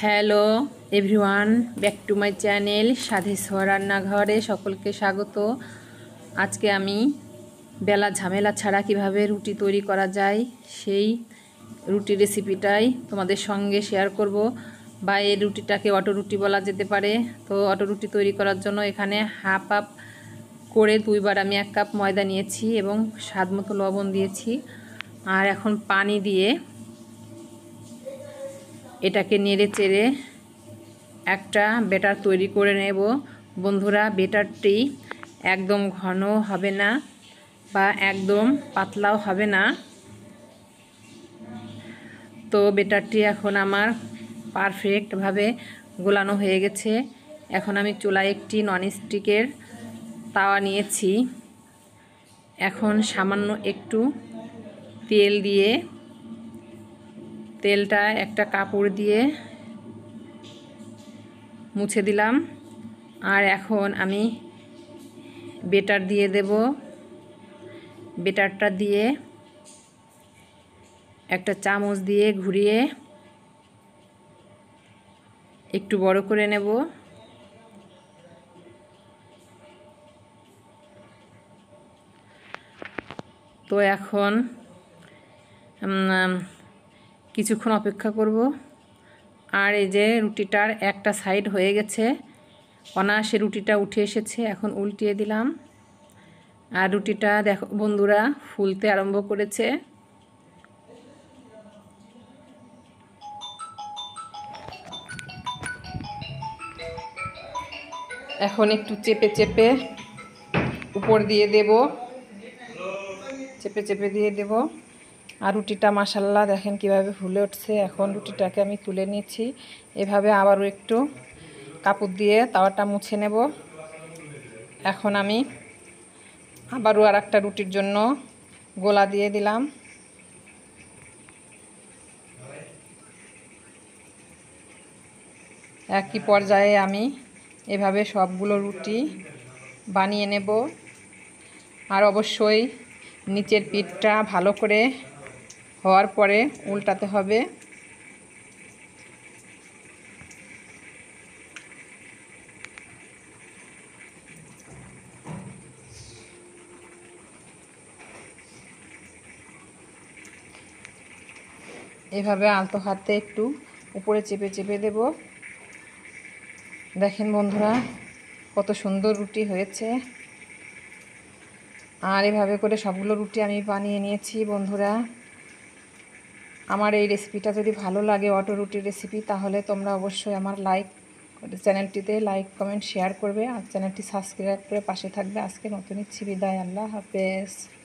Hello everyone, back to my channel সাধে ছোঁয়া রান্নাঘরে সকলকে স্বাগত। আজকে আমি বেলা ঝামেলা ছাড়া কিভাবে রুটি তৈরি করা যায় সেই রুটি রেসিপিটাই তোমাদের সঙ্গে শেয়ার করব। বা এই রুটিটাকে অটো রুটি বলা যেতে পারে। তো অটো রুটি তৈরি করার জন্য এখানে হাফ আপ করে 2 বার আমি 1 কাপ ময়দা নিয়েছি এবং স্বাদ মতো লবণ দিয়েছি। আর এখন পানি দিয়ে এটাকে নেড়ে চেড়ে একটা ব্যাটার তৈরি করে নেব। বন্ধুরা, ব্যাটারটি একদম ঘন হবে না বা একদম পাতলাও হবে না। তো ব্যাটারটি এখন আমার পারফেক্টভাবে গোলানো হয়ে গেছে। এখন আমি চুলায় একটি ননস্টিকের তাওয়া নিয়েছি। এখন সামান্য একটু তেল দিয়ে তেলটা একটা কাপড় দিয়ে মুছে দিলাম। আর এখন আমি ব্যাটার দিয়ে দেব। ব্যাটারটা দিয়ে একটা চামচ দিয়ে ঘুরিয়ে একটু বড় করে নেব। তো এখন কিছুক্ষণ অপেক্ষা করব। আর এই যে রুটিটার একটা সাইড হয়ে গেছে, অনায়াসে রুটিটা উঠে এসেছে। এখন উল্টিয়ে দিলাম। আর রুটিটা দেখো বন্ধুরা, ফুলতে আরম্ভ করেছে। এখন একটু চেপে চেপে উপর দিয়ে দেব, চেপে চেপে দিয়ে দেব। আর রুটিটা মাশাআল্লাহ দেখেন কিভাবে ফুলে উঠছে। এখন রুটিটাকে আমি তুলে নিচ্ছি। এভাবে আবারও একটু কাপড় দিয়ে তাওয়াটা মুছে নেব। এখন আমি আবারও আর একটা রুটির জন্য গোলা দিয়ে দিলাম। একই পর্যায়ে আমি এভাবে সবগুলো রুটি বানিয়ে নেব। আর অবশ্যই নিচের পিঠটা ভালো করে হওয়ার পরে উল্টাতে হবে। এভাবে আলতো হাতে একটু উপরে চেপে চেপে দেব। দেখেন বন্ধুরা কত সুন্দর রুটি হয়েছে। আর এভাবে করে সবগুলো রুটি আমি বানিয়ে নিয়েছি। বন্ধুরা, আমার এই রেসিপিটা যদি ভালো লাগে, অটো রুটির রেসিপি, তাহলে তোমরা অবশ্যই আমার চ্যানেলটিতে লাইক কমেন্ট শেয়ার করবে। আর চ্যানেলটি সাবস্ক্রাইব করে পাশে থাকবে। আজকে নতুন ইচ্ছি বিদায়। আল্লাহ হাফেজ।